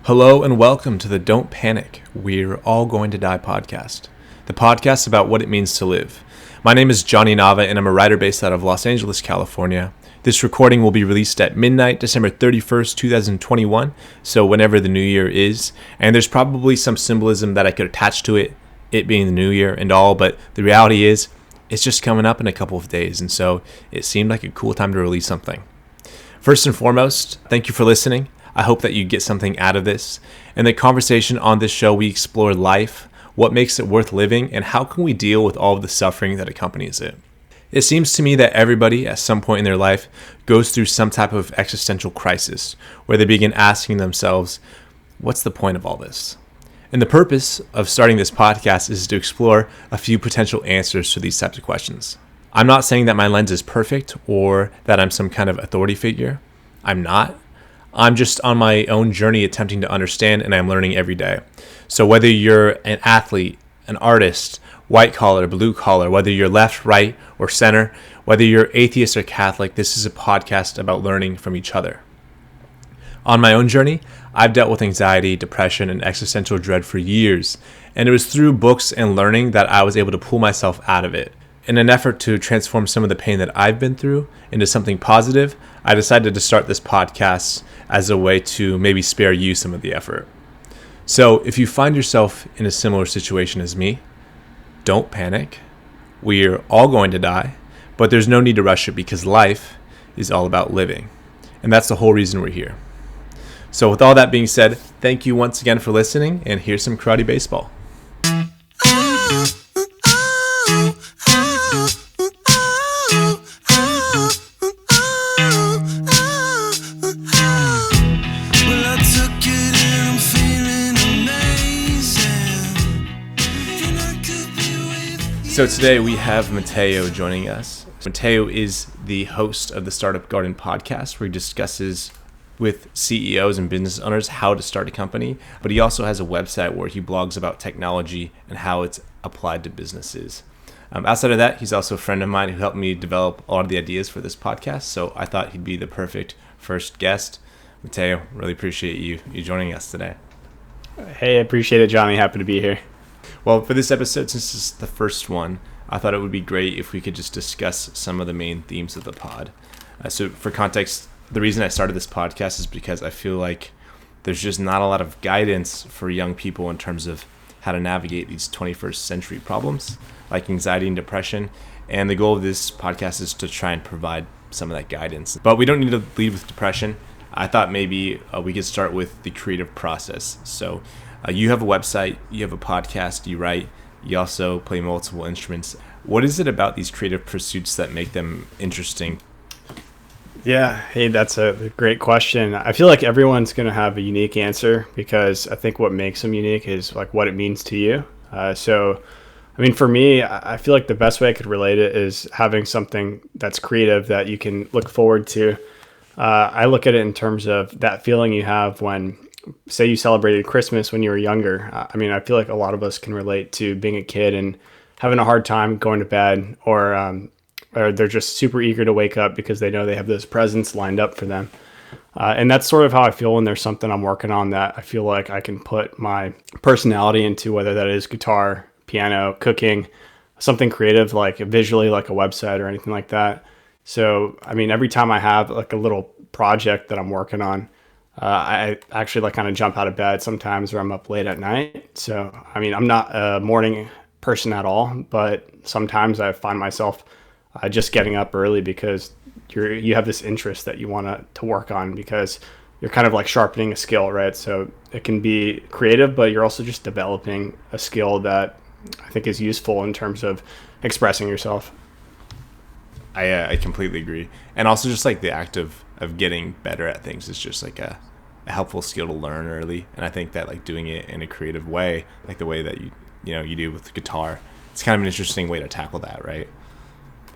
Hello and welcome to the Don't Panic, We're All Going to Die podcast, the podcast about what it means to live. My name is Johnny and I'm a writer based out of Los Angeles, California. This recording will be released at midnight, December 31st, 2021, so whenever the new year is, and there's probably some symbolism that I could attach to it being the new year and all, but the reality is, it's just coming up in a couple of days, and so it seemed like a cool time to release something. First and foremost, thank you for listening. I hope that you get something out of this. In the conversation on this show, we explore life, what makes it worth living, and how can we deal with all of the suffering that accompanies it. It seems to me that everybody at some point in their life goes through some type of existential crisis where they begin asking themselves, what's the point of all this? And the purpose of starting this podcast is to explore a few potential answers to these types of questions. I'm not saying that my lens is perfect or that I'm some kind of authority figure. I'm not. I'm just on my own journey attempting to understand, and I'm learning every day. So whether you're an athlete, an artist, white collar, blue collar, whether you're left, right, or center, whether you're atheist or Catholic, this is a podcast about learning from each other. On my own journey, I've dealt with anxiety, depression, and existential dread for years, and it was through books and learning that I was able to pull myself out of it. In an effort to transform some of the pain that I've been through into something positive, I decided to start this podcast as a way to maybe spare you some of the effort. So if you find yourself in a similar situation as me, don't panic. We're all going to die, but there's no need to rush it because life is all about living. And that's the whole reason we're here. So with all that being said, thank you once again for listening, and here's some karate baseball. So today we have Mateo joining us. Mateo is the host of the Startup Garden podcast, where he discusses with CEOs and business owners how to start a company, but he also has a website where he blogs about technology and how it's applied to businesses. Outside of that, he's also a friend of mine who helped me develop a lot of the ideas for this podcast, so I thought he'd be the perfect first guest. Mateo, really appreciate you joining us today. Hey, I appreciate it, Johnny. Happy to be here. Well, for this episode, since this is the first one, I thought it would be great if we could just discuss some of the main themes of the pod. So for context, the reason I started this podcast is because I feel like there's just not a lot of guidance for young people in terms of how to navigate these 21st century problems like anxiety and depression. And the goal of this podcast is to try and provide some of that guidance. But we don't need to lead with depression. I thought maybe we could start with the creative process. So you have a website, you have a podcast, you write, you also play multiple instruments. What is it about these creative pursuits that make them interesting? Yeah, hey, that's a great question. I feel like everyone's going to have a unique answer because I think what makes them unique is like what it means to you. For me, I feel like the best way I could relate it is having something that's creative that you can look forward to. I look at it in terms of that feeling you have when, say, you celebrated Christmas when you were younger. I feel like a lot of us can relate to being a kid and having a hard time going to bed, or they're just super eager to wake up because they know they have those presents lined up for them. And that's sort of how I feel when there's something I'm working on that I feel like I can put my personality into, whether that is guitar, piano, cooking, something creative like visually, like a website or anything like that. So, every time I have like a little project that I'm working on, I actually like kind of jump out of bed sometimes, or I'm up late at night. So, I'm not a morning person at all, but sometimes I find myself just getting up early because you have this interest that you want to work on because you're kind of like sharpening a skill, right? So it can be creative, but you're also just developing a skill that I think is useful in terms of expressing yourself. I completely agree. And also just like the act of getting better at things is just like a helpful skill to learn early. And I think that like doing it in a creative way, like the way that you do with the guitar, it's kind of an interesting way to tackle that, right?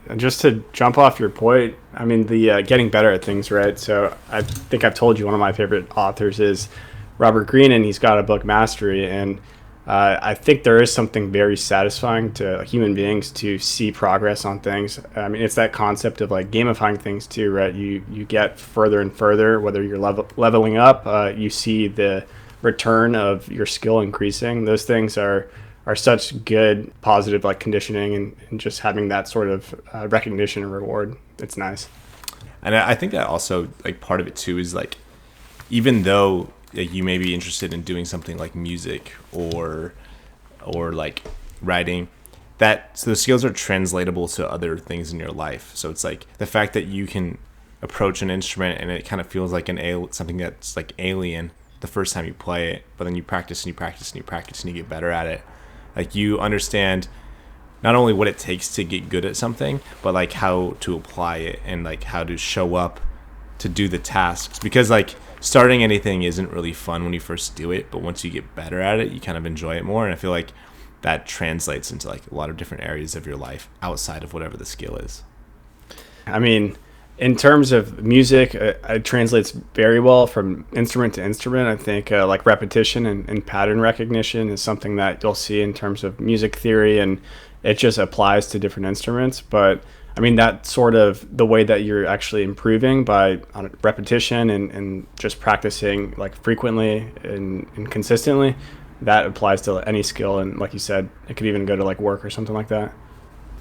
And just to jump off your point, the getting better at things, right? So I think I've told you one of my favorite authors is Robert Greene, and he's got a book, Mastery. And I think there is something very satisfying to human beings to see progress on things. I mean, it's that concept of like gamifying things too, right? You get further and further, whether you're leveling up, you see the return of your skill increasing. Those things are such good positive like conditioning, and just having that sort of recognition and reward. It's nice. And I think that also like part of it too is like, even though like, you may be interested in doing something like music or like writing, so the skills are translatable to other things in your life. So it's like the fact that you can approach an instrument and it kind of feels like something that's like alien the first time you play it, but then you practice and you practice and you practice and you get better at it. Like you understand not only what it takes to get good at something, but like how to apply it and like how to show up to do the tasks. Because like starting anything isn't really fun when you first do it, but once you get better at it, you kind of enjoy it more. And I feel like that translates into like a lot of different areas of your life outside of whatever the skill is. I mean, in terms of music, it translates very well from instrument to instrument. I think like repetition and pattern recognition is something that you'll see in terms of music theory, and it just applies to different instruments. But I mean, that sort of the way that you're actually improving by repetition and just practicing like frequently and consistently, that applies to any skill. And like you said, it could even go to like work or something like that.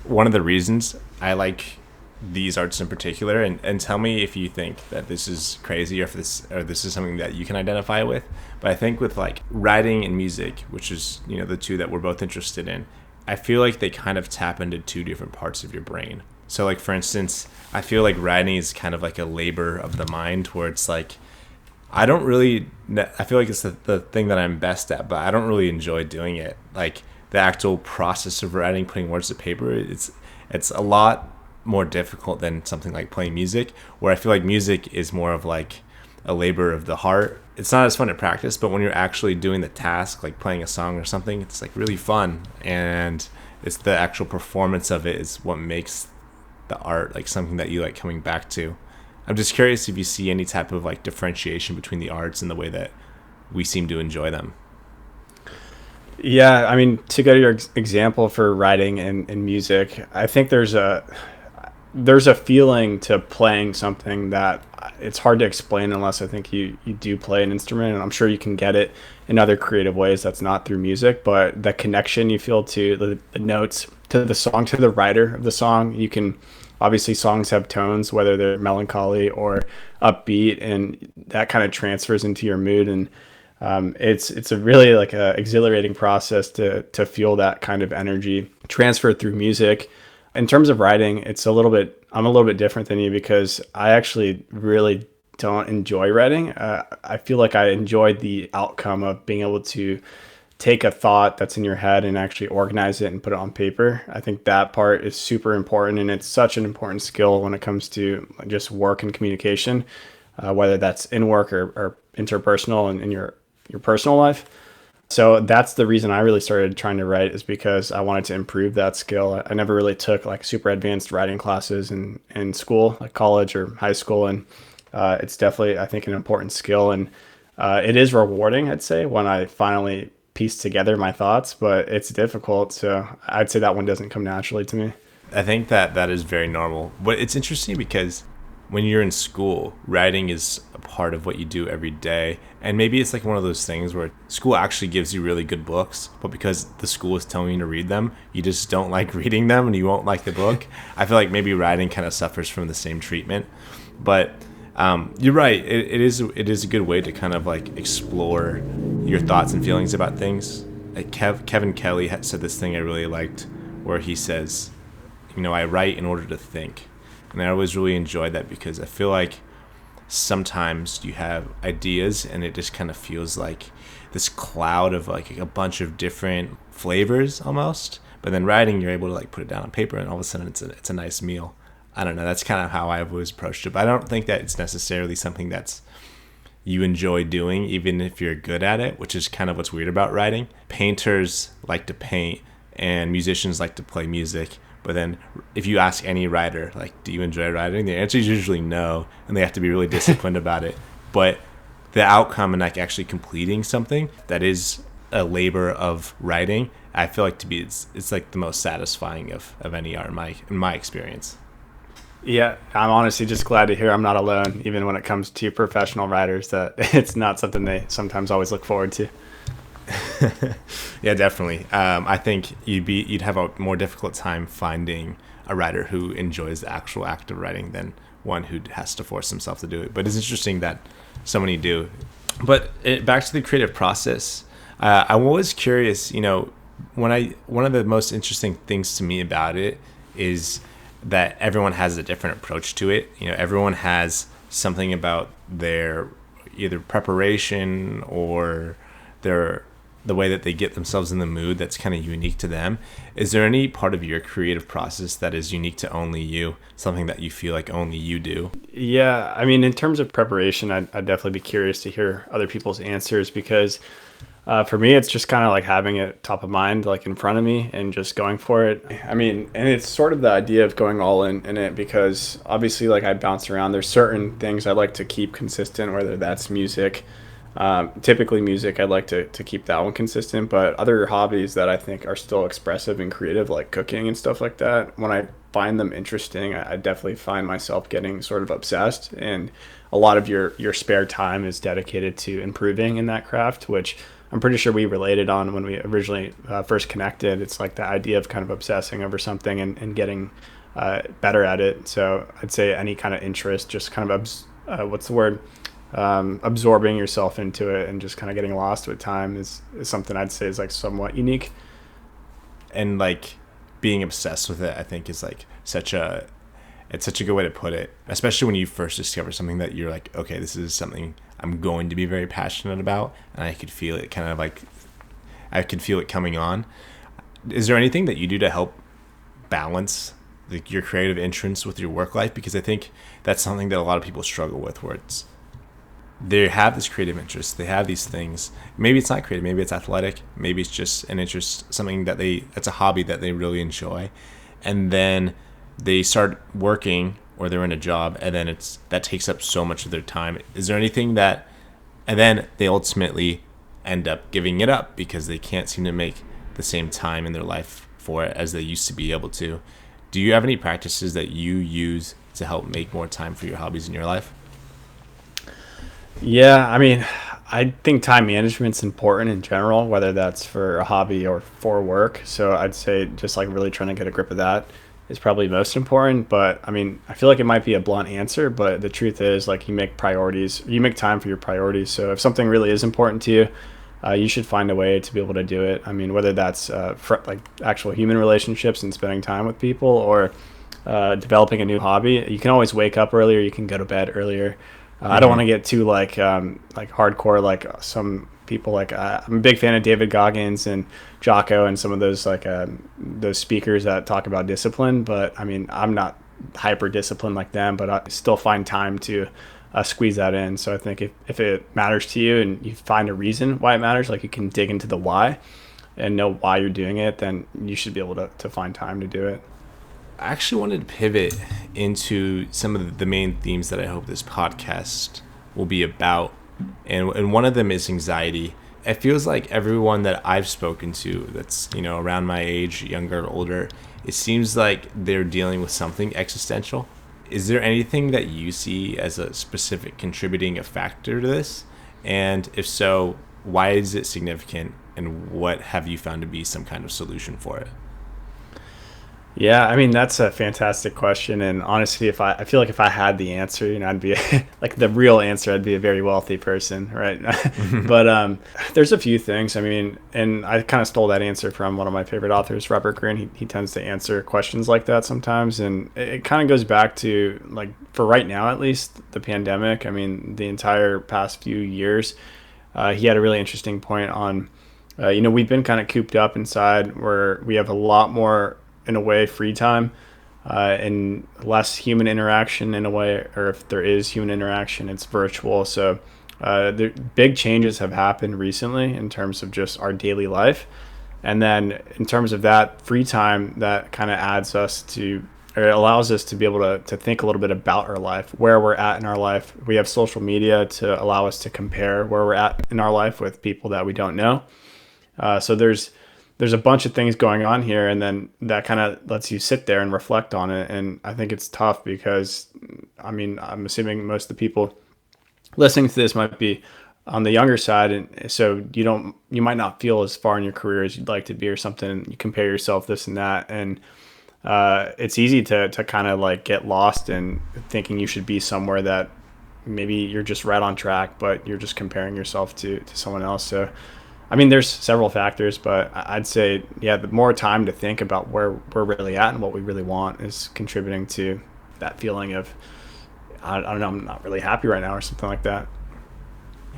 One of the reasons I like these arts in particular, and tell me if you think that this is crazy or if this is something that you can identify with, but I think with like writing and music, which is, you know, the two that we're both interested in, I feel like they kind of tap into two different parts of your brain. So like for instance, I feel like writing is kind of like a labor of the mind where it's like I feel like it's the thing that I'm best at, but I don't really enjoy doing it. Like the actual process of writing, putting words to paper, it's a lot more difficult than something like playing music, where I feel like music is more of like a labor of the heart. It's not as fun to practice, but when you're actually doing the task, like playing a song or something, it's like really fun. And it's the actual performance of it is what makes the art like something that you like coming back to. I'm just curious if you see any type of like differentiation between the arts and the way that we seem to enjoy them. Yeah, I mean, to go to your example for writing and music, I think there's a feeling to playing something that it's hard to explain unless I think you do play an instrument, and I'm sure you can get it in other creative ways that's not through music, but the connection you feel to the notes, to the song, to the writer of the song. You can obviously, songs have tones, whether they're melancholy or upbeat, and that kind of transfers into your mood. And it's a really like a exhilarating process to feel that kind of energy transferred through music. In terms of writing, I'm a little bit different than you, because I actually really don't enjoy writing. I feel like I enjoy the outcome of being able to take a thought that's in your head and actually organize it and put it on paper. I think that part is super important, and it's such an important skill when it comes to just work and communication, whether that's in work or interpersonal and in your personal life. So that's the reason I really started trying to write, is because I wanted to improve that skill. I never really took like super advanced writing classes in school, like college or high school. And it's definitely, I think, an important skill. And it is rewarding, I'd say, when I finally piece together my thoughts, but it's difficult. So I'd say that one doesn't come naturally to me. I think that is very normal. But it's interesting because when you're in school, writing is a part of what you do every day. And maybe it's like one of those things where school actually gives you really good books, but because the school is telling you to read them, you just don't like reading them and you won't like the book. I feel like maybe writing kind of suffers from the same treatment. But you're right. It is a good way to kind of like explore your thoughts and feelings about things. Like Kevin Kelly had said this thing I really liked, where he says, you know, I write in order to think. And I always really enjoyed that, because I feel like sometimes you have ideas and it just kind of feels like this cloud of like a bunch of different flavors almost. But then writing, you're able to like put it down on paper, and all of a sudden it's a nice meal. I don't know. That's kind of how I've always approached it. But I don't think that it's necessarily something that's you enjoy doing, even if you're good at it, which is kind of what's weird about writing. Painters like to paint and musicians like to play music. But then if you ask any writer, like, do you enjoy writing? The answer is usually no, and they have to be really disciplined about it. But the outcome and like actually completing something that is a labor of writing, I feel like it's like the most satisfying of any art in my experience. Yeah, I'm honestly just glad to hear I'm not alone, even when it comes to professional writers, that it's not something they sometimes always look forward to. Yeah, definitely. I think you'd have a more difficult time finding a writer who enjoys the actual act of writing than one who has to force himself to do it. But it's interesting that so many do. But back to the creative process, I'm always curious. One of the most interesting things to me about it is that everyone has a different approach to it. Everyone has something about their either preparation or their the way that they get themselves in the mood that's kind of unique to them. Is there any part of your creative process that is unique to only you, something that you feel like only you do? Yeah, I mean, in terms of preparation, I'd definitely be curious to hear other people's answers because for me, it's just kind of like having it top of mind, like in front of me and just going for it. I mean, and it's sort of the idea of going all in it because obviously, like I bounce around. There's certain things I like to keep consistent, whether that's music. Typically music, I'd like to keep that one consistent, but other hobbies that I think are still expressive and creative, like cooking and stuff like that, when I find them interesting, I definitely find myself getting sort of obsessed. And a lot of your spare time is dedicated to improving in that craft, which I'm pretty sure we related on when we originally first connected. It's like the idea of kind of obsessing over something and getting better at it. So I'd say any kind of interest, just kind of, what's the word? Absorbing yourself into it and just kind of getting lost with time is something I'd say is like somewhat unique. And like being obsessed with it, I think is like it's such a good way to put it, especially when you first discover something that you're like, okay, this is something I'm going to be very passionate about, and I could feel it I could feel it coming on. Is there anything that you do to help balance like your creative interests with your work life? Because I think that's something that a lot of people struggle with, where it's they have this creative interest, they have these things. Maybe it's not creative, maybe it's athletic, maybe it's just an interest, something that's a hobby that they really enjoy, and then they start working or they're in a job, and then that takes up so much of their time. Is there anything that, and then they ultimately end up giving it up because they can't seem to make the same time in their life for it as they used to be able to? Do you have any practices that you use to help make more time for your hobbies in your life? Yeah, I mean, I think time management's important in general, whether that's for a hobby or for work. So I'd say just like really trying to get a grip of that is probably most important. But I mean, I feel like it might be a blunt answer, but the truth is like you make time for your priorities. So if something really is important to you, you should find a way to be able to do it. I mean, whether that's for like actual human relationships and spending time with people or developing a new hobby, you can always wake up earlier, you can go to bed earlier. I don't want to get too like hardcore like some people. Like I'm a big fan of David Goggins and Jocko and some of those like those speakers that talk about discipline. But I mean, I'm not hyper disciplined like them, but I still find time to squeeze that in. So I think if it matters to you and you find a reason why it matters, like you can dig into the why and know why you're doing it, then you should be able to find time to do it. I actually wanted to pivot into some of the main themes that I hope this podcast will be about. And one of them is anxiety. It feels like everyone that I've spoken to that's, around my age, younger or older, it seems like they're dealing with something existential. Is there anything that you see as a specific contributing factor to this? And if so, why is it significant? And what have you found to be some kind of solution for it? Yeah, I mean that's a fantastic question, and honestly, if I feel like if I had the answer, I'd be like the real answer. I'd be a very wealthy person, right? But there's a few things. I mean, and I kind of stole that answer from one of my favorite authors, Robert Greene. He tends to answer questions like that sometimes, and it kind of goes back to like for right now at least the pandemic. I mean, the entire past few years, he had a really interesting point on, we've been kind of cooped up inside where we have a lot more in a way free time and less human interaction in a way, or if there is human interaction, it's virtual. So the big changes have happened recently in terms of just our daily life, and then in terms of that free time, that kind of adds us to, or it allows us to be able to think a little bit about our life, where we're at in our life. We have social media to allow us to compare where we're at in our life with people that we don't know. So there's there's a bunch of things going on here, and then that kind of lets you sit there and reflect on it. And I think it's tough because, I mean, I'm assuming most of the people listening to this might be on the younger side, and so you might not feel as far in your career as you'd like to be or something. You compare yourself this and that, and it's easy to kind of like get lost in thinking you should be somewhere that maybe you're just right on track, but you're just comparing yourself to someone else. So I mean, there's several factors, but I'd say, yeah, the more time to think about where we're really at and what we really want is contributing to that feeling of, I don't know, I'm not really happy right now or something like that.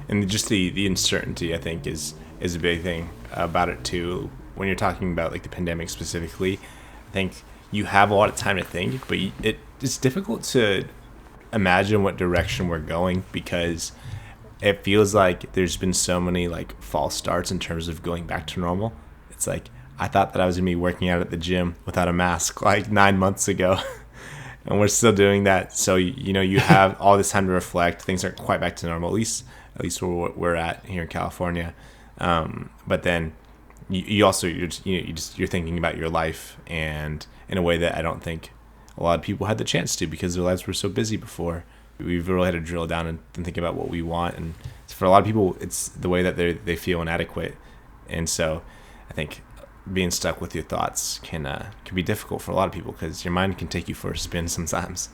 And just the uncertainty, I think, is a big thing about it too. When you're talking about like the pandemic specifically, I think you have a lot of time to think, but it's difficult to imagine what direction we're going, because it feels like there's been so many like false starts in terms of going back to normal. It's like, I thought that I was gonna be working out at the gym without a mask like 9 months ago, and we're still doing that. So you have all this time to reflect. Things aren't quite back to normal, at least where we're at here in California. But then you also you're thinking about your life, and in a way that I don't think a lot of people had the chance to, because their lives were so busy before. We've really had to drill down and think about what we want, and for a lot of people, it's the way that they feel inadequate, and so I think being stuck with your thoughts can be difficult for a lot of people, because your mind can take you for a spin sometimes.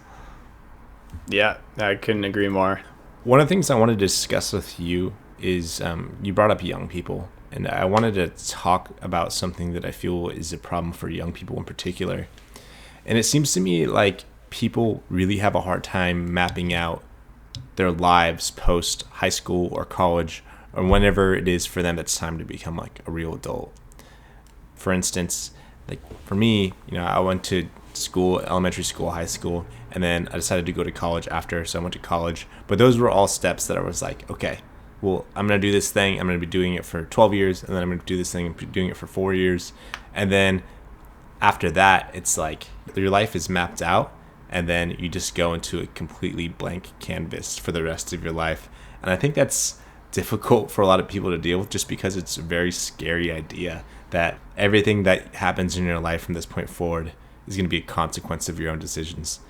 Yeah, I couldn't agree more. One of the things I wanted to discuss with you is you brought up young people, and I wanted to talk about something that I feel is a problem for young people in particular. And it seems to me like people really have a hard time mapping out their lives post high school or college, or whenever it is for them that's time to become like a real adult. For instance, like for me, I went to school, elementary school, high school, and then I decided to go to college after, so I went to college. But those were all steps that I was like, okay, well, I'm going to do this thing, I'm going to be doing it for 12 years, and then I'm going to do this thing and be doing it for 4 years. And then after that, it's like your life is mapped out, and then you just go into a completely blank canvas for the rest of your life. And I think that's difficult for a lot of people to deal with, just because it's a very scary idea that everything that happens in your life from this point forward is going to be a consequence of your own decisions.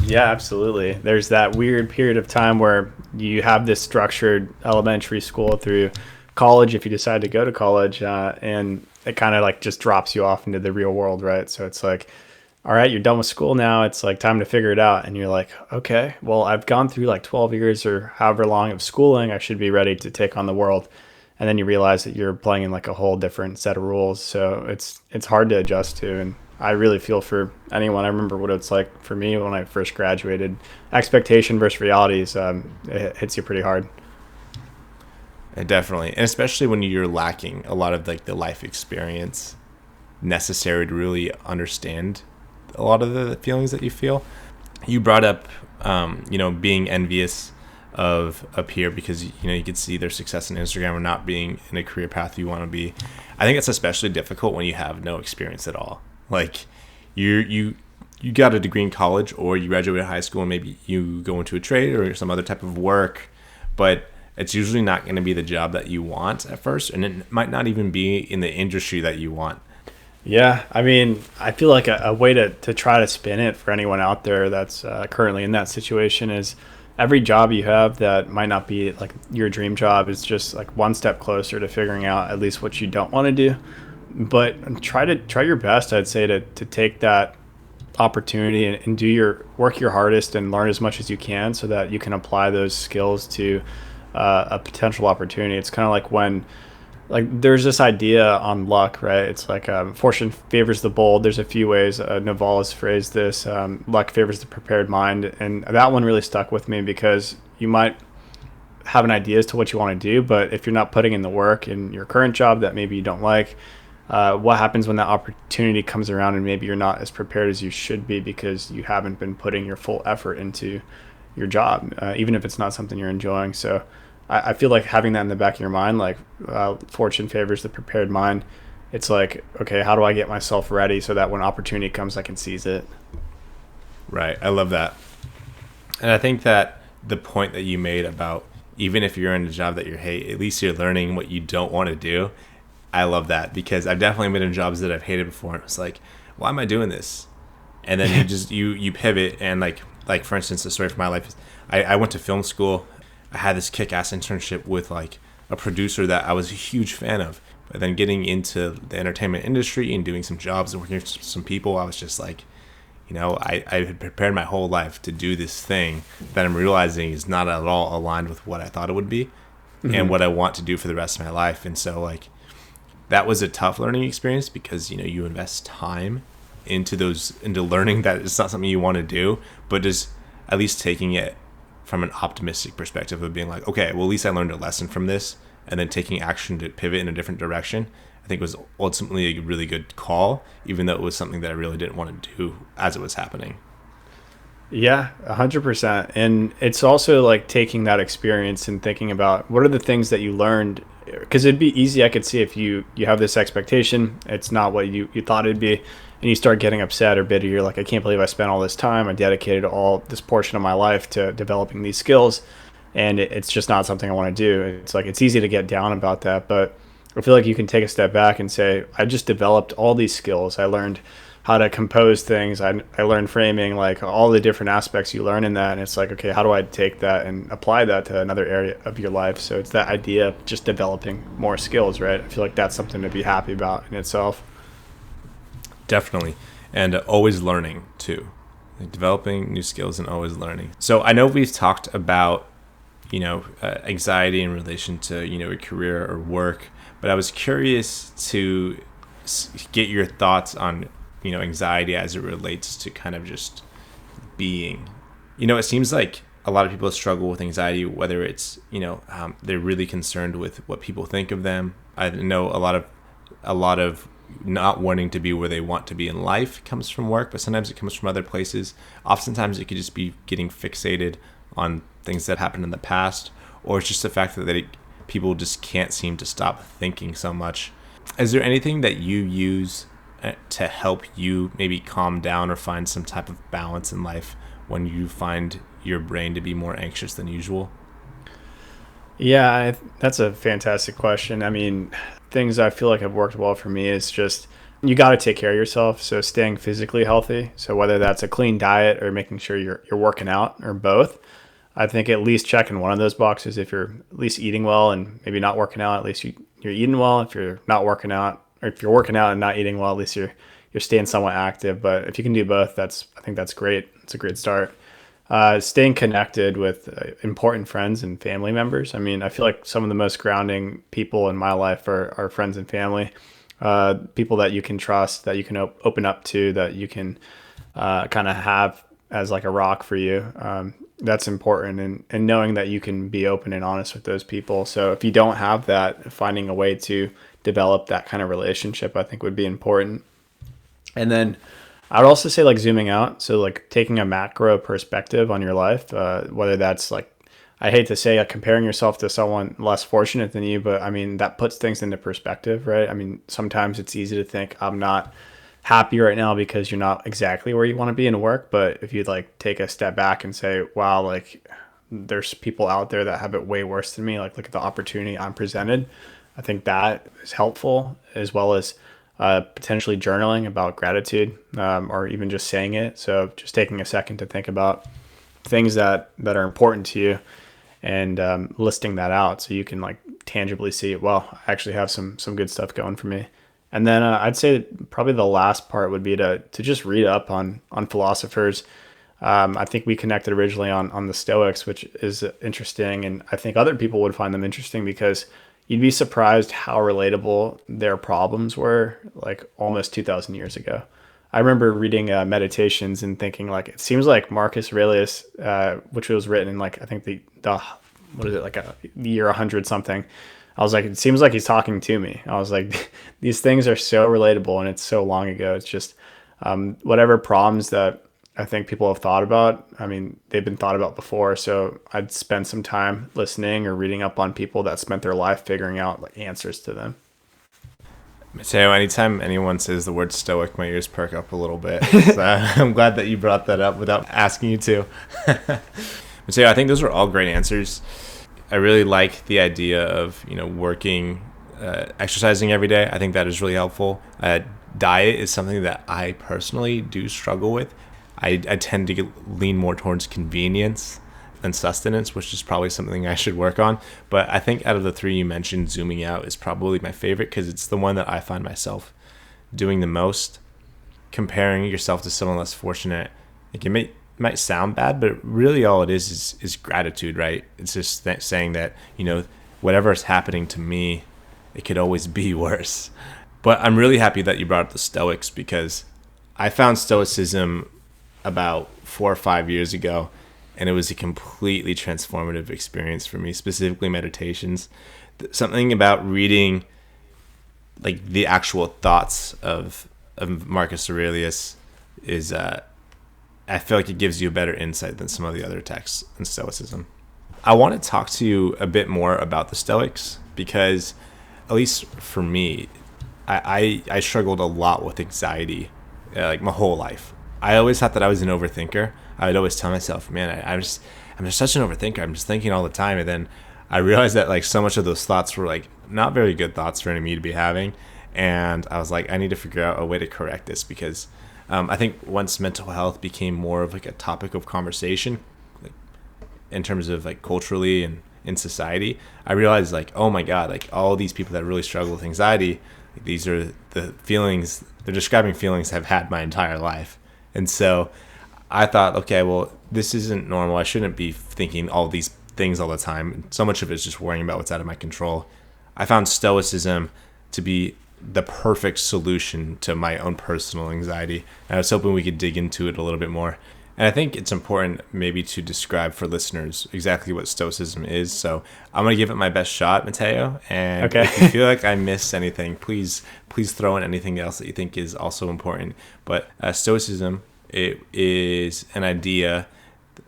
Yeah, absolutely. There's that weird period of time where you have this structured elementary school through college, if you decide to go to college, and it kind of like just drops you off into the real world, right? So it's like, all right, you're done with school now. It's like time to figure it out. And you're like, okay, well, I've gone through like 12 years or however long of schooling. I should be ready to take on the world. And then you realize that you're playing in like a whole different set of rules. So it's hard to adjust to. And I really feel for anyone. I remember what it's like for me when I first graduated. Expectation versus realities, it hits you pretty hard. Definitely. And especially when you're lacking a lot of like the life experience necessary to really understand a lot of the feelings that you feel. You brought up, being envious of a peer because, you could see their success on Instagram or not being in a career path you want to be. I think it's especially difficult when you have no experience at all. Like you got a degree in college, or you graduated high school and maybe you go into a trade or some other type of work, but it's usually not going to be the job that you want at first, and it might not even be in the industry that you want. Yeah, I mean, I feel like a way to try to spin it for anyone out there that's currently in that situation is every job you have that might not be like your dream job is just like one step closer to figuring out at least what you don't want to do. But try your best, I'd say, to take that opportunity and do work your hardest and learn as much as you can so that you can apply those skills to a potential opportunity. It's kind of like when there's this idea on luck, right? It's like fortune favors the bold. There's a few ways Naval has phrased this. Luck favors the prepared mind. And that one really stuck with me because you might have an idea as to what you want to do, but if you're not putting in the work in your current job that maybe you don't like, what happens when that opportunity comes around and maybe you're not as prepared as you should be because you haven't been putting your full effort into your job, even if it's not something you're enjoying. So I feel like having that in the back of your mind, like fortune favors the prepared mind. It's like, okay, how do I get myself ready so that when opportunity comes, I can seize it? Right. I love that. And I think that the point that you made about even if you're in a job that you hate, at least you're learning what you don't want to do. I love that, because I've definitely been in jobs that I've hated before, and it's like, why am I doing this? And then you just you pivot, and like for instance, the story for my life is I went to film school. I had this kick-ass internship with like a producer that I was a huge fan of. But then getting into the entertainment industry and doing some jobs and working with some people, I was just like, I had prepared my whole life to do this thing that I'm realizing is not at all aligned with what I thought it would be and what I want to do for the rest of my life. And so like that was a tough learning experience, because you invest time into learning that it's not something you want to do, but just at least taking it from an optimistic perspective of being like, okay, well, at least I learned a lesson from this, and then taking action to pivot in a different direction, I think was ultimately a really good call, even though it was something that I really didn't want to do as it was happening. Yeah, 100%. And it's also like taking that experience and thinking about what are the things that you learned, because it'd be easy, I could see, if you have this expectation, it's not what you thought it'd be, and you start getting upset or bitter. You're like, I can't believe I spent all this time. I dedicated all this portion of my life to developing these skills, and it's just not something I want to do. It's like, it's easy to get down about that, but I feel like you can take a step back and say, I just developed all these skills. I learned how to compose things. I learned framing, like all the different aspects you learn in that. And it's like, okay, how do I take that and apply that to another area of your life? So it's that idea of just developing more skills, right? I feel like that's something to be happy about in itself. Definitely. And always learning too, like developing new skills and always learning. So I know we've talked about, anxiety in relation to, a career or work, but I was curious to get your thoughts on, anxiety as it relates to kind of just being. It seems like a lot of people struggle with anxiety, whether it's, they're really concerned with what people think of them. I know a lot of not wanting to be where they want to be in life comes from work, but sometimes it comes from other places. Oftentimes it could just be getting fixated on things that happened in the past, or it's just the fact that people just can't seem to stop thinking so much. Is there anything that you use to help you maybe calm down or find some type of balance in life when you find your brain to be more anxious than usual? Yeah, that's a fantastic question. I mean, things I feel like have worked well for me is just, you got to take care of yourself. So staying physically healthy. So whether that's a clean diet or making sure you're working out, or both, I think at least checking one of those boxes. If you're at least eating well and maybe not working out, at least you're eating well. If you're not working out, or if you're working out and not eating well, at least you're staying somewhat active. But if you can do both, I think that's great. It's a great start. Staying connected with important friends and family members. I mean, I feel like some of the most grounding people in my life are friends and family, people that you can trust, that you can open up to, that you can kind of have as like a rock for you. That's important, and knowing that you can be open and honest with those people. So if you don't have that, finding a way to develop that kind of relationship, I think would be important. And then I would also say like zooming out. So like taking a macro perspective on your life, whether that's like, I hate to say comparing yourself to someone less fortunate than you, but I mean, that puts things into perspective, right? I mean, sometimes it's easy to think I'm not happy right now because you're not exactly where you want to be in work. But if you like take a step back and say, wow, like there's people out there that have it way worse than me. Like look at the opportunity I'm presented. I think that is helpful, as well as potentially journaling about gratitude, or even just saying it. So just taking a second to think about things that are important to you, and listing that out so you can like tangibly see, well, I actually have some good stuff going for me. And then I'd say probably the last part would be to just read up on philosophers. I think we connected originally on the Stoics, which is interesting, and I think other people would find them interesting because you'd be surprised how relatable their problems were like almost 2,000 years ago. I remember reading Meditations and thinking like, it seems like Marcus Aurelius, which was written in like, I think the what is it, like a year 100 something. I was like, it seems like he's talking to me. I was like, these things are so relatable and it's so long ago. It's just whatever problems that I think people have thought about, I mean, they've been thought about before. So I'd spend some time listening or reading up on people that spent their life figuring out like answers to them. Mateo, anytime anyone says the word stoic, my ears perk up a little bit. So I'm glad that you brought that up without asking you to. Mateo, I think those are all great answers. I really like the idea of, working exercising every day. I think that is really helpful. Diet is something that I personally do struggle with. I tend to lean more towards convenience than sustenance, which is probably something I should work on. But I think out of the three you mentioned, zooming out is probably my favorite because it's the one that I find myself doing the most. Comparing yourself to someone less fortunate, like it might sound bad, but really all it is gratitude, right? It's just saying that, whatever is happening to me, it could always be worse. But I'm really happy that you brought up the Stoics, because I found Stoicism about 4 or 5 years ago, and it was a completely transformative experience for me, specifically meditations. Something about reading like the actual thoughts of Marcus Aurelius is, I feel like it gives you a better insight than some of the other texts in Stoicism. I want to talk to you a bit more about the Stoics, because at least for me, I struggled a lot with anxiety, like my whole life. I always thought that I was an overthinker. I would always tell myself, man, I'm just such an overthinker. I'm just thinking all the time. And then I realized that like so much of those thoughts were like not very good thoughts for me to be having. And I was like, I need to figure out a way to correct this, because I think once mental health became more of like a topic of conversation, like, in terms of like culturally and in society, I realized like, oh my God, like all these people that really struggle with anxiety, like, these are the feelings, they're describing feelings I've had my entire life. And so I thought, okay, well, this isn't normal. I shouldn't be thinking all these things all the time. So much of it is just worrying about what's out of my control. I found Stoicism to be the perfect solution to my own personal anxiety. And I was hoping we could dig into it a little bit more. And I think it's important maybe to describe for listeners exactly what Stoicism is. So I'm going to give it my best shot, Mateo. And okay. If you feel like I missed anything, please throw in anything else that you think is also important. But Stoicism, it is an idea,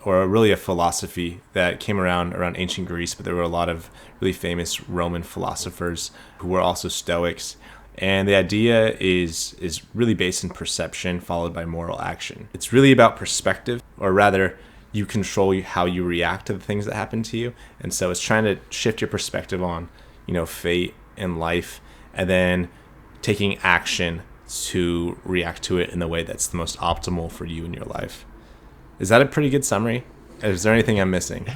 or really a philosophy that came around ancient Greece, but there were a lot of really famous Roman philosophers who were also Stoics. And the idea is really based in perception followed by moral action. It's really about perspective, or rather, you control how you react to the things that happen to you. And so it's trying to shift your perspective on, fate and life, and then taking action to react to it in the way that's the most optimal for you in your life. Is that a pretty good summary? Is there anything I'm missing?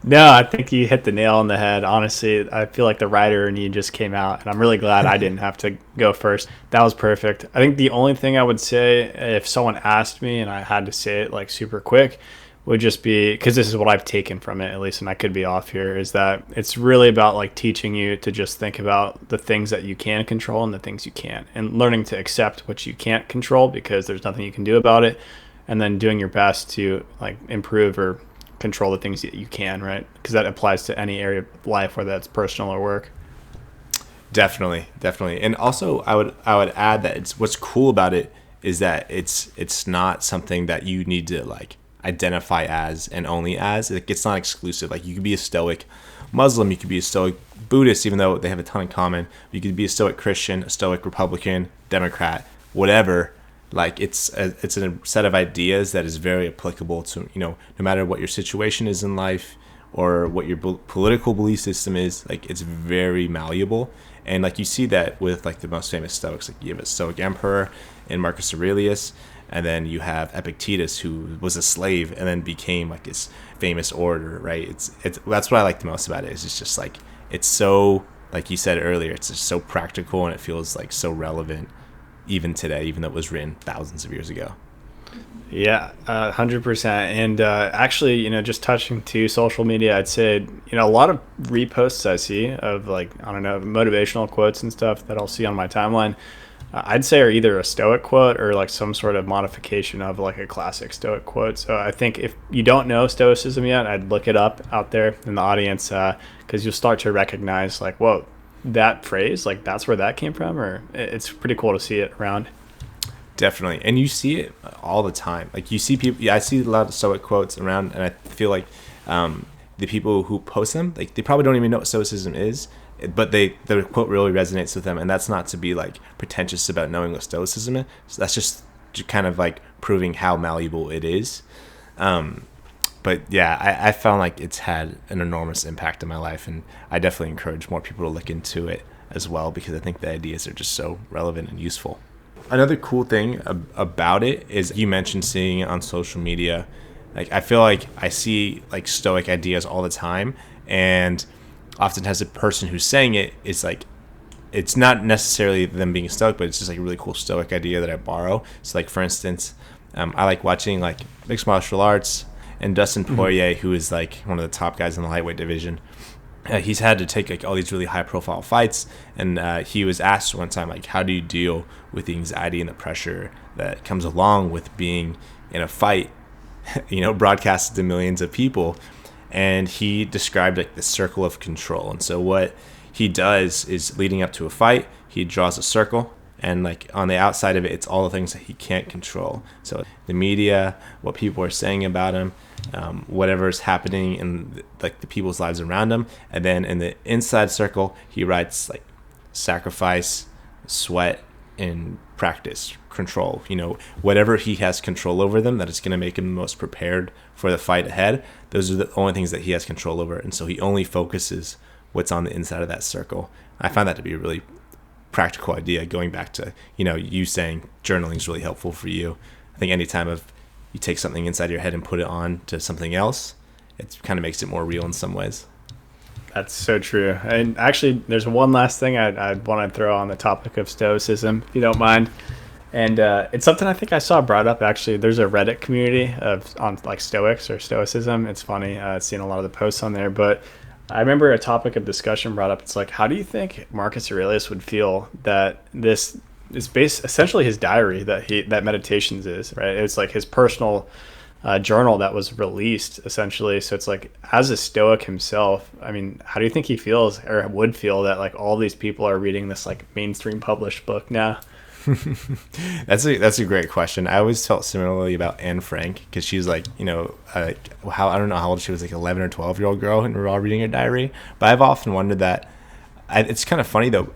No, I think you hit the nail on the head. Honestly, I feel like the writer in you just came out, and I'm really glad I didn't have to go first. That was perfect. I think the only thing I would say, if someone asked me and I had to say it like super quick, would just be, because this is what I've taken from it, at least, and I could be off here, is that it's really about like teaching you to just think about the things that you can control and the things you can't, and learning to accept what you can't control because there's nothing you can do about it, and then doing your best to like improve or control the things that you can, right? Because that applies to any area of life, whether that's personal or work. Definitely. And also I would add that what's cool about it is that it's not something that you need to like identify as and only as. It's not exclusive. Like you could be a Stoic Muslim, you could be a Stoic Buddhist, even though they have a ton in common. You could be a Stoic Christian, a Stoic Republican, Democrat, whatever. Like it's a set of ideas that is very applicable to, no matter what your situation is in life or what your political belief system is. Like it's very malleable. And like you see that with like the most famous Stoics. Like you have a Stoic emperor in Marcus Aurelius, and then you have Epictetus, who was a slave and then became like this famous orator, right? It's that's what I like the most about it. Is it's just like, it's so, like you said earlier, it's just so practical, and it feels like so relevant even today, even though it was written thousands of years ago. Yeah, 100%. And actually, just touching to social media, I'd say, a lot of reposts I see of like, I don't know, motivational quotes and stuff that I'll see on my timeline, I'd say are either a Stoic quote or like some sort of modification of like a classic Stoic quote. So I think if you don't know Stoicism yet, I'd look it up out there in the audience, because you'll start to recognize like, whoa, that phrase, like that's where that came from, or it's pretty cool to see it around. Definitely. And you see it all the time. Like you see people, I see a lot of Stoic quotes around, and I feel like the people who post them, like they probably don't even know what Stoicism is, but the quote really resonates with them. And that's not to be like pretentious about knowing what Stoicism is. So that's just kind of like proving how malleable it is. But yeah, I found like it's had an enormous impact in my life, and I definitely encourage more people to look into it. as well, because I think the ideas are just so relevant and useful. Another cool thing about it is you mentioned seeing it on social media. Like, I feel like I see like Stoic ideas all the time, and oftentimes the person who's saying it is like, it's not necessarily them being Stoic, but it's just like a really cool Stoic idea that I borrow. So like, for instance, I like watching like mixed martial arts, and Dustin Poirier, who is like one of the top guys in the lightweight division. He's had to take like all these really high profile fights, and he was asked one time, like, how do you deal with the anxiety and the pressure that comes along with being in a fight, broadcasted to millions of people? And he described like the circle of control. And so what he does is, leading up to a fight, he draws a circle, and like on the outside of it, it's all the things that he can't control. So the media, what people are saying about him, whatever's happening in like the people's lives around him. And then in the inside circle, he writes like sacrifice, sweat, and practice, control. Whatever he has control over them, that is going to make him the most prepared for the fight ahead. Those are the only things that he has control over. And so he only focuses what's on the inside of that circle. I find that to be a really practical idea, going back to you saying journaling is really helpful for you. I think anytime you take something inside your head and put it on to something else, it kind of makes it more real in some ways. That's so true. And actually, there's one last thing I want to throw on the topic of Stoicism, if you don't mind. And it's something I think I saw brought up. Actually, there's a Reddit community on like Stoics or Stoicism. It's funny, seeing a lot of the posts on there, but I remember a topic of discussion brought up. It's like, how do you think Marcus Aurelius would feel that this is essentially his diary, that Meditations is, right? It's like his personal journal that was released, essentially. So it's like, as a Stoic himself, I mean, how do you think he feels or would feel that like all these people are reading this like mainstream published book now? That's a great question. I always felt similarly about Anne Frank, because she's like, I don't know how old she was, like 11 or 12-year-old girl, and we're all reading her diary. But I've often wondered that. It's kind of funny though,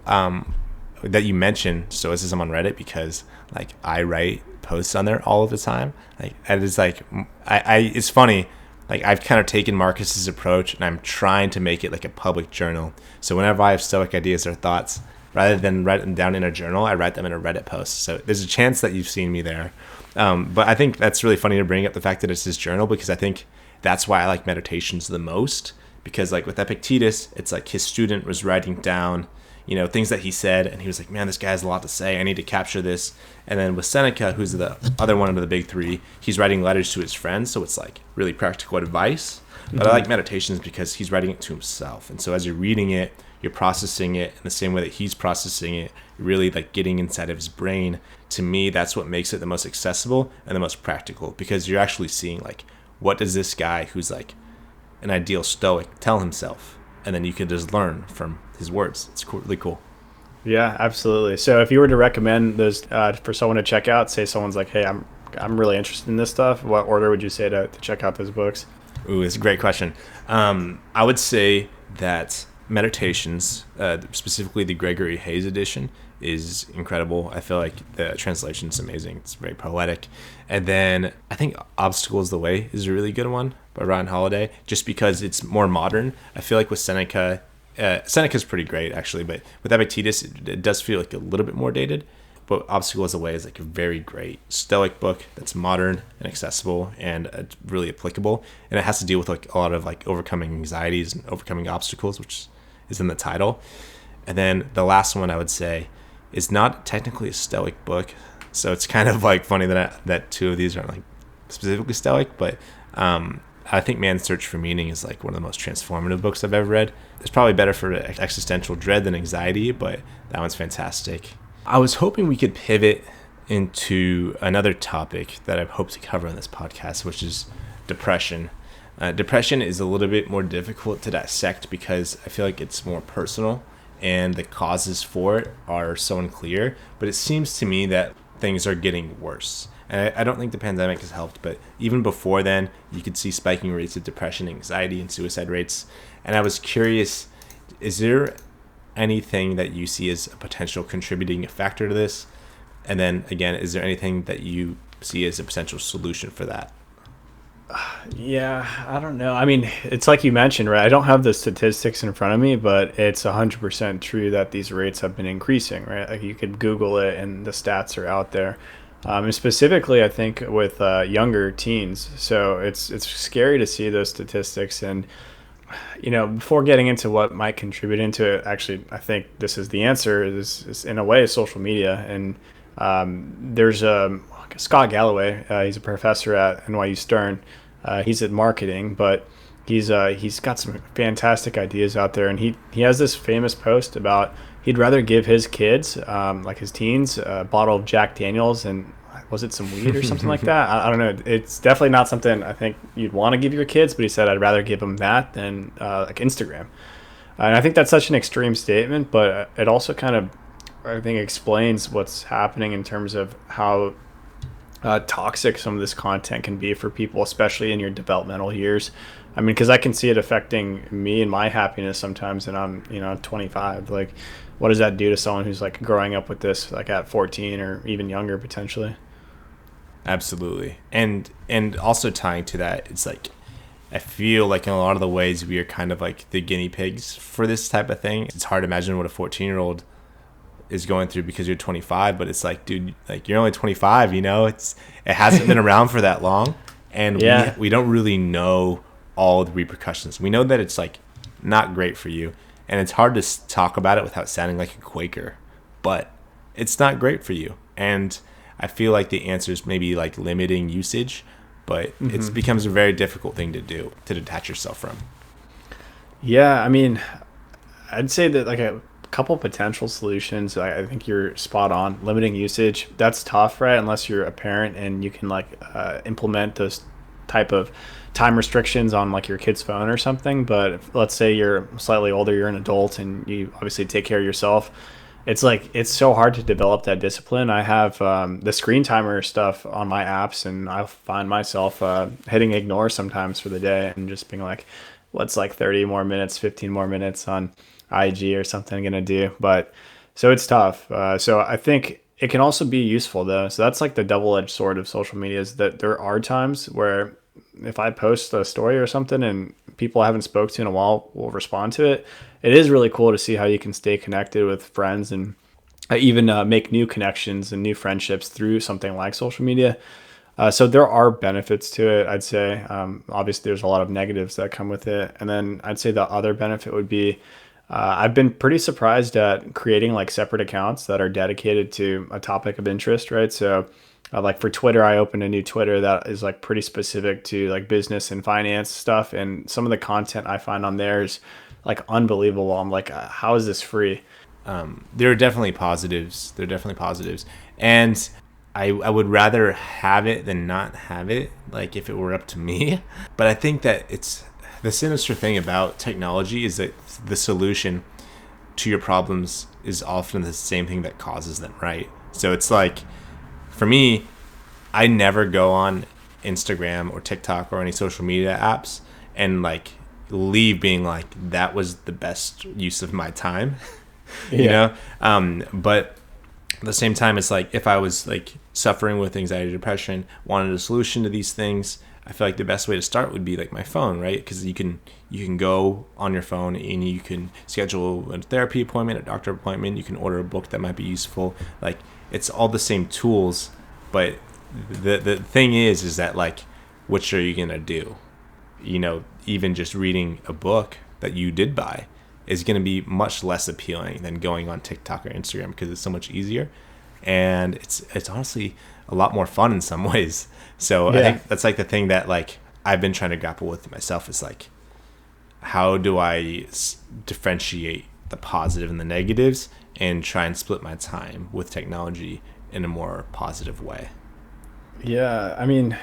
that you mentioned Stoicism on Reddit, because like I write posts on there all of the time. Like, it's like it's funny. Like, I've kind of taken Marcus's approach, and I'm trying to make it like a public journal. So whenever I have Stoic ideas or thoughts, rather than write them down in a journal, I write them in a Reddit post. So there's a chance that you've seen me there. But I think that's really funny to bring up the fact that it's his journal, because I think that's why I like Meditations the most. Because like with Epictetus, it's like his student was writing down, things that he said, and he was like, man, this guy has a lot to say. I need to capture this. And then with Seneca, who's the other one of the big three, he's writing letters to his friends. So it's like really practical advice. But I like Meditations because he's writing it to himself. And so as you're reading it, you're processing it in the same way that he's processing it. You're really like getting inside of his brain. To me, that's what makes it the most accessible and the most practical, because you're actually seeing like, what does this guy who's like an ideal Stoic tell himself? And then you can just learn from his words. It's cool, really cool. Yeah, absolutely. So if you were to recommend those for someone to check out, say someone's like, hey, I'm really interested in this stuff, what order would you say to check out those books? Ooh, it's a great question. I would say that Meditations, specifically the Gregory Hayes edition, is incredible. I feel like the translation is amazing. It's very poetic. And then I think Obstacles the Way is a really good one by Ryan Holiday, just because it's more modern. I feel like with Seneca, Seneca's pretty great actually, but with Epictetus, it does feel like a little bit more dated. But Obstacles the Way is like a very great Stoic book that's modern and accessible and really applicable. And it has to deal with like a lot of like overcoming anxieties and overcoming obstacles, which is in the title. And then the last one I would say is not technically a Stoic book, so it's kind of like funny that two of these aren't like specifically Stoic, but I think Man's Search for Meaning is like one of the most transformative books I've ever read. It's probably better for existential dread than anxiety, but that one's fantastic. I was hoping we could pivot into another topic that I hope to cover on this podcast, which is depression. Depression is a little bit more difficult to dissect because I feel like it's more personal and the causes for it are so unclear. But it seems to me that things are getting worse. And I don't think the pandemic has helped, but even before then, you could see spiking rates of depression, anxiety, and suicide rates. And I was curious, is there anything that you see as a potential contributing factor to this? And then again, is there anything that you see as a potential solution for that? Yeah, I don't know. I mean, it's like you mentioned, right? I don't have the statistics in front of me, but it's 100% true that these rates have been increasing, right? Like you could Google it and the stats are out there. And specifically, I think with younger teens. So it's scary to see those statistics. And before getting into what might contribute into it, actually, I think this is the answer. Is in a way social media. And there's Scott Galloway. He's a professor at NYU Stern. He's in marketing, but he's got some fantastic ideas out there. And he has this famous post about he'd rather give his kids, like his teens, a bottle of Jack Daniels and was it some weed or something like that? I don't know. It's definitely not something I think you'd want to give your kids, but he said I'd rather give them that than like Instagram. And I think that's such an extreme statement, but it also kind of I think explains what's happening in terms of how toxic some of this content can be for people, especially in your developmental years. I mean, because I can see it affecting me and my happiness sometimes, and I'm 25. Like, what does that do to someone who's like growing up with this, like at 14 or even younger potentially? Absolutely. And also tying to that, it's like I feel like in a lot of the ways we are kind of like the guinea pigs for this type of thing. It's hard to imagine what a 14-year-old is going through because you're 25, but it's like, dude, like you're only 25, it hasn't been around for that long, and Yeah. we don't really know all the repercussions. We know that it's like not great for you, and it's hard to talk about it without sounding like a Quaker, but it's not great for you. And I feel like the answer is maybe like limiting usage, but it becomes a very difficult thing to do, to detach yourself from. Yeah, I mean, I'd say that like a couple potential solutions. I think you're spot on. Limiting usage, that's tough, right? Unless you're a parent and you can like implement those type of time restrictions on like your kid's phone or something. But if, let's say you're slightly older, you're an adult, and you obviously take care of yourself. It's so hard to develop that discipline. I have the screen timer stuff on my apps, and I find myself hitting ignore sometimes for the day and just being like, what's like 30 more minutes, 15 more minutes on IG or something gonna do? But so it's tough. So I think it can also be useful though. So that's like the double-edged sword of social media, is that there are times where if I post a story or something and people I haven't spoke to in a while will respond to it, it is really cool to see how you can stay connected with friends and even make new connections and new friendships through something like social media. So there are benefits to it, I'd say. Obviously, there's a lot of negatives that come with it. And then I'd say the other benefit would be I've been pretty surprised at creating like separate accounts that are dedicated to a topic of interest, right? So like for Twitter, I opened a new Twitter that is like pretty specific to like business and finance stuff. And some of the content I find on there is like unbelievable. I'm like, how is this free? There are definitely positives. There are definitely positives. And I would rather have it than not have it, like if it were up to me. But I think that it's the sinister thing about technology is that the solution to your problems is often the same thing that causes them, right? So it's like, for me, I never go on Instagram or TikTok or any social media apps and like leave being like, that was the best use of my time. Yeah. But at the same time, it's like if I was like suffering with anxiety, depression, wanted a solution to these things, I feel like the best way to start would be like my phone, right? Because you can go on your phone and you can schedule a therapy appointment, a doctor appointment. You can order a book that might be useful. Like it's all the same tools, but the thing is that like, which are you gonna do? Even just reading a book that you did buy is going to be much less appealing than going on TikTok or Instagram because it's so much easier, and it's honestly a lot more fun in some ways. So yeah. I think that's like the thing that like I've been trying to grapple with myself is like, how do I differentiate the positive and the negatives and try and split my time with technology in a more positive way? Yeah, I mean,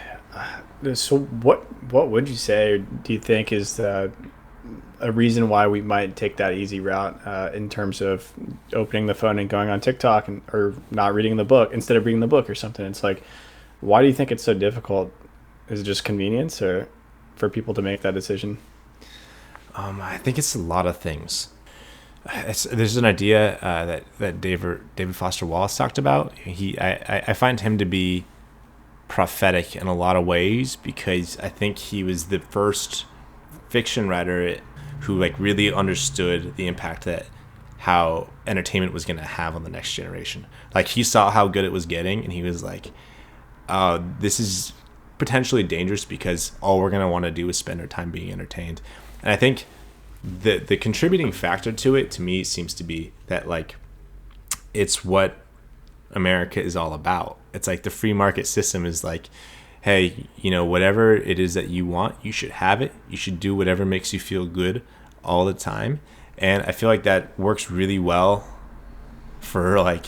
so what would you say, or do you think is a reason why we might take that easy route in terms of opening the phone and going on TikTok or not reading the book instead of reading the book or something? It's like, why do you think it's so difficult? Is it just convenience or for people to make that decision? I think it's a lot of things. There's an idea that David Foster Wallace talked about. I find him to be prophetic in a lot of ways, because I think he was the first fiction writer who like really understood the impact that how entertainment was going to have on the next generation. Like he saw how good it was getting, and he was like, this is potentially dangerous because all we're going to want to do is spend our time being entertained. And I think the contributing factor to it, to me, seems to be that like it's what America is all about. It's like the free market system is like, hey, whatever it is that you want, you should have it. You should do whatever makes you feel good all the time. And I feel like that works really well for like,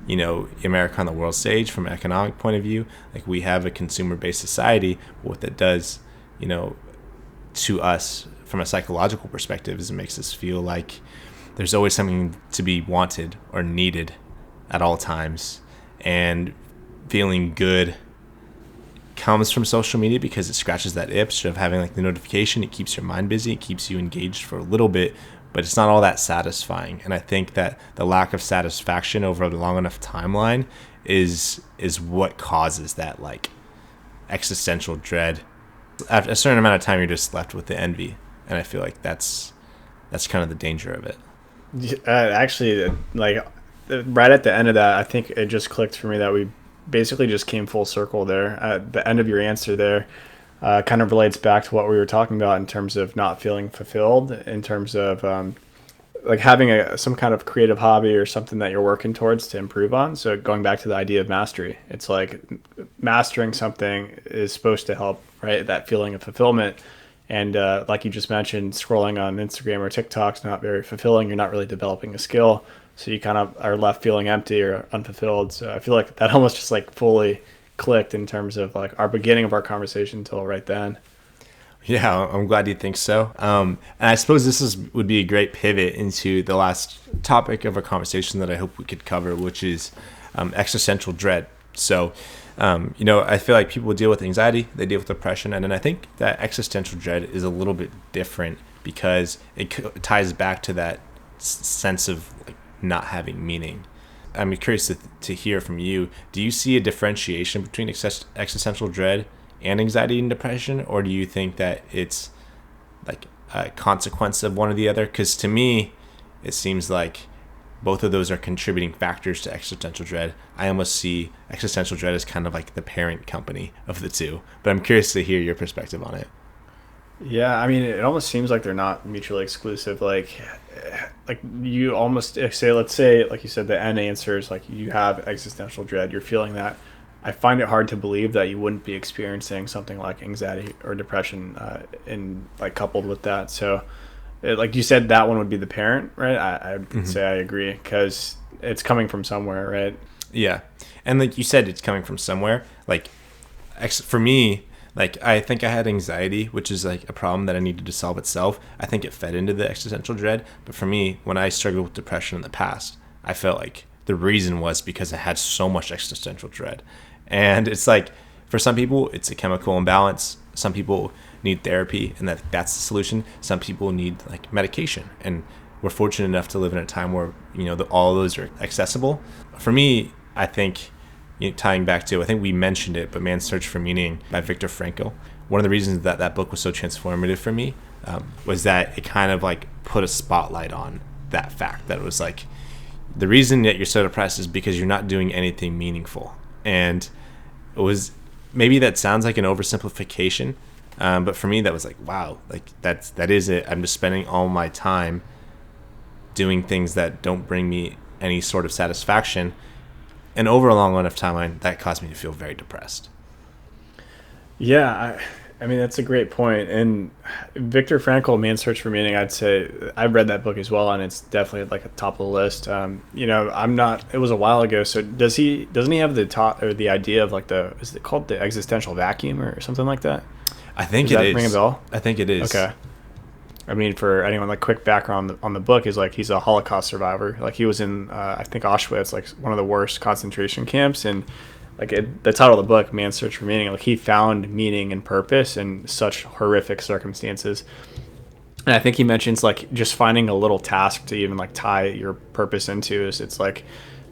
America on the world stage from an economic point of view. Like we have a consumer-based society. What that does, to us from a psychological perspective is it makes us feel like there's always something to be wanted or needed at all times. And feeling good comes from social media because it scratches that itch of having like the notification. It keeps your mind busy. It keeps you engaged for a little bit, but it's not all that satisfying. And I think that the lack of satisfaction over a long enough timeline is what causes that like existential dread. After a certain amount of time, you're just left with the envy. And I feel like that's kind of the danger of it. Actually, like right at the end of that, I think it just clicked for me that we basically just came full circle there. At the end of your answer there kind of relates back to what we were talking about in terms of not feeling fulfilled, in terms of like having some kind of creative hobby or something that you're working towards to improve on. So going back to the idea of mastery, it's like mastering something is supposed to help, right? That feeling of fulfillment. And like you just mentioned, scrolling on Instagram or TikTok is not very fulfilling. You're not really developing a skill. So you kind of are left feeling empty or unfulfilled. So I feel like that almost just like fully clicked in terms of like our beginning of our conversation until right then. Yeah, I'm glad you think so. And I suppose this would be a great pivot into the last topic of our conversation that I hope we could cover, which is existential dread. So, I feel like people deal with anxiety, they deal with depression, and then I think that existential dread is a little bit different because it ties back to that sense of like not having meaning. I'm curious to hear from you. Do you see a differentiation between existential dread and anxiety and depression, or do you think that it's like a consequence of one or the other? Because to me, it seems like both of those are contributing factors to existential dread. I almost see existential dread as kind of like the parent company of the two, but I'm curious to hear your perspective on it. Yeah, I mean, it almost seems like they're not mutually exclusive. Like you almost say, let's say, like you said, the end answer is like you have existential dread. You're feeling that. I find it hard to believe that you wouldn't be experiencing something like anxiety or depression in like coupled with that. So, like you said, that one would be the parent, right? I would say I agree because it's coming from somewhere, right? Yeah, and like you said, it's coming from somewhere. Like for me, like I think I had anxiety, which is like a problem that I needed to solve itself. I think it fed into the existential dread. But for me, when I struggled with depression in the past, I felt like the reason was because I had so much existential dread. And it's like, for some people, it's a chemical imbalance. Some people need therapy, and that's the solution. Some people need like medication. And we're fortunate enough to live in a time where, all of those are accessible. For me, I think, tying back to, I think we mentioned it, but Man's Search for Meaning by Viktor Frankl. One of the reasons that book was so transformative for me was that it kind of like put a spotlight on that fact that it was like, the reason that you're so depressed is because you're not doing anything meaningful. And it was, maybe that sounds like an oversimplification, but for me that was like, wow, like that is it. I'm just spending all my time doing things that don't bring me any sort of satisfaction. And over a long enough timeline, that caused me to feel very depressed. Yeah, I mean, that's a great point. And Viktor Frankl, Man's Search for Meaning, I'd say I've read that book as well, and it's definitely like a top of the list. It was a while ago. So doesn't he have the idea of like is it called the existential vacuum or something like that? I think Does that ring a bell? I think it is. Okay. I mean, for anyone, like quick background on the book is like he's a Holocaust survivor. Like he was in, I think Auschwitz, like one of the worst concentration camps, and like the title of the book, Man's Search for Meaning, like he found meaning and purpose in such horrific circumstances. And I think he mentions like just finding a little task to even like tie your purpose into it's like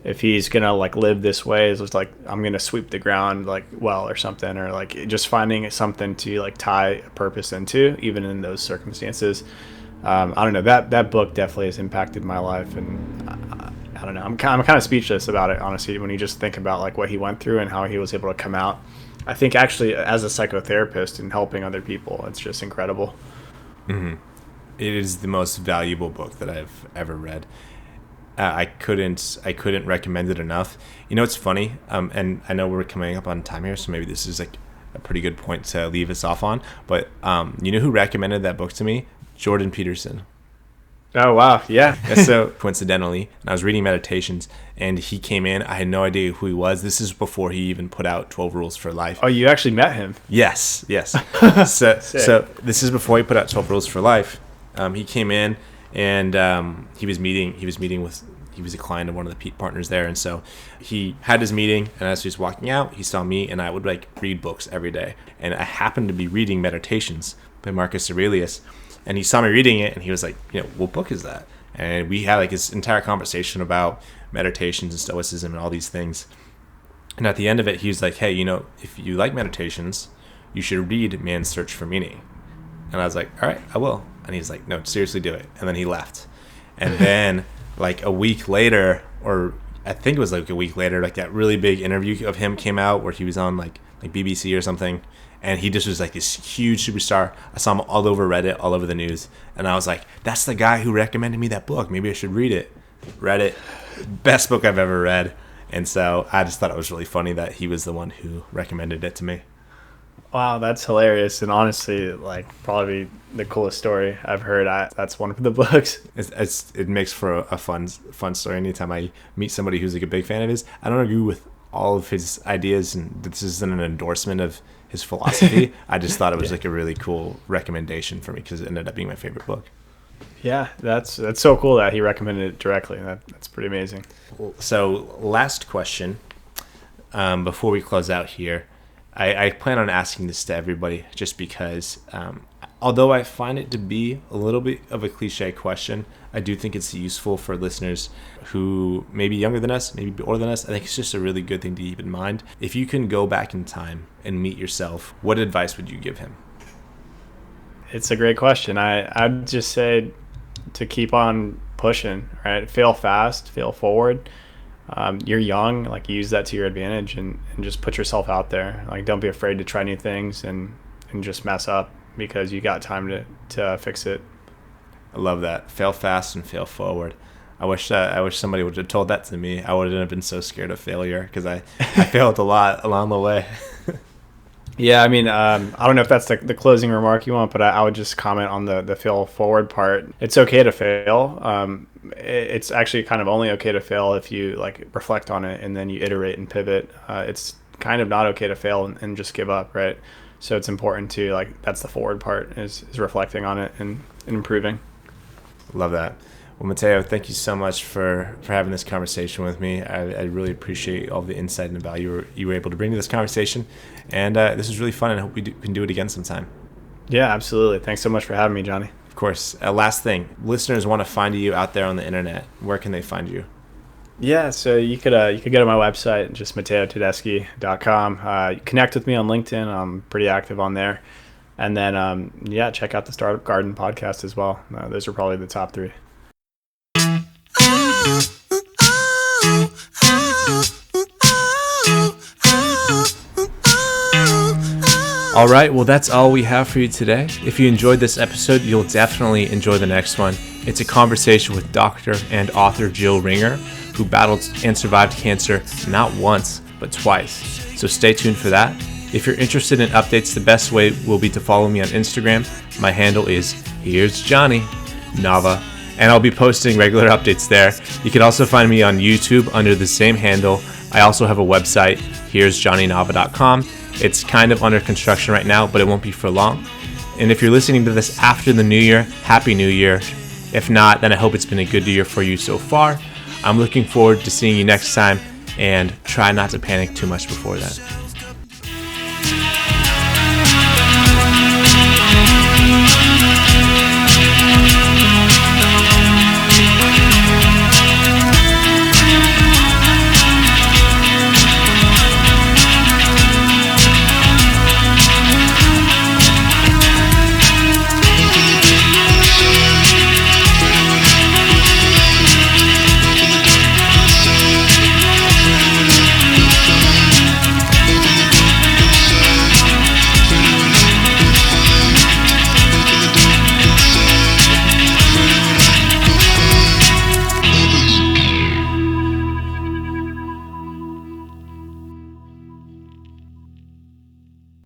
if he's gonna like live this way, it's just like I'm gonna sweep the ground like well or something, or like just finding something to like tie a purpose into, even in those circumstances. I don't know, that book definitely has impacted my life, and I don't know, I'm kind of speechless about it, honestly, when you just think about like what he went through and how he was able to come out. I think actually as a psychotherapist and helping other people, it's just incredible. Mm-hmm. It is the most valuable book that I've ever read. I couldn't recommend it enough. You know, it's funny, and I know we're coming up on time here, so maybe this is like a pretty good point to leave us off on. But you know who recommended that book to me? Jordan Peterson. Oh, wow. Yeah. So coincidentally, and I was reading Meditations, and he came in. I had no idea who he was. This is before he even put out 12 Rules for Life. Oh, you actually met him? Yes. So this is before he put out 12 Rules for Life. He came in, and he was a client of one of the partners there, and so he had his meeting, and as he was walking out, he saw me, and I would like read books every day, and I happened to be reading Meditations by Marcus Aurelius. And he saw me reading it, and he was like, you know, what book is that? And we had like this entire conversation about Meditations and Stoicism and all these things. And at the end of it, he was like, hey, you know, if you like Meditations, you should read Man's Search for Meaning. And I was like, all right, I will. And he's like, no, seriously, do it. And then he left. And then like a week later, or I think it was like a week later, like that really big interview of him came out where he was on like BBC or something. And he just was like this huge superstar. I saw him all over Reddit, all over the news. And I was like, that's the guy who recommended me that book. Maybe I should read it. Read it. Best book I've ever read. And so I just thought it was really funny that he was the one who recommended it to me. Wow, that's hilarious. And honestly, like probably the coolest story I've heard. That's one of the books. It makes for a fun story. Anytime I meet somebody who's like a big fan of his, I don't agree with all of his ideas, and this isn't an endorsement of his philosophy. I just thought it was like a really cool recommendation for me because it ended up being my favorite book. Yeah, that's so cool that he recommended it directly. That's pretty amazing. So last question, before we close out here, I plan on asking this to everybody just because although I find it to be a little bit of a cliche question, I do think it's useful for listeners who may be younger than us, maybe older than us. I think it's just a really good thing to keep in mind. If you can go back in time and meet yourself, what advice would you give him? It's a great question. I'd just say to keep on pushing, right? Fail fast, fail forward. You're young, like use that to your advantage and just put yourself out there. Like don't be afraid to try new things and just mess up because you got time to fix it. I love that. Fail fast and fail forward. I wish somebody would have told that to me. I wouldn't have been so scared of failure because I failed a lot along the way. Yeah, I mean, I don't know if that's the closing remark you want, but I would just comment on the fail forward part. It's okay to fail. It's actually kind of only okay to fail if you like reflect on it and then you iterate and pivot. It's kind of not okay to fail and just give up, right? So it's important to like that's the forward part is reflecting on it and improving. Love that. Well, Mateo, thank you so much for having this conversation with me. I really appreciate all the insight and the value you were able to bring to this conversation. And this was really fun, and I hope we can do it again sometime. Yeah, absolutely. Thanks so much for having me, Johnny. Of course. Last thing, listeners want to find you out there on the internet. Where can they find you? Yeah, so you could go to my website, just MateoTedeschi.com. Connect with me on LinkedIn. I'm pretty active on there. And then, check out the Startup Garden podcast as well. Those are probably the top three. All right, well, that's all we have for you today. If you enjoyed this episode, you'll definitely enjoy the next one. It's a conversation with Dr. and author Jill Ringer, who battled and survived cancer not once, but twice. So stay tuned for that. If you're interested in updates, the best way will be to follow me on Instagram. My handle is Heresjohnnynava, and I'll be posting regular updates there. You can also find me on YouTube under the same handle. I also have a website, Heresjohnnynava.com. It's kind of under construction right now, but it won't be for long. And if you're listening to this after the new year, Happy New Year. If not, then I hope it's been a good year for you so far. I'm looking forward to seeing you next time, and try not to panic too much before then.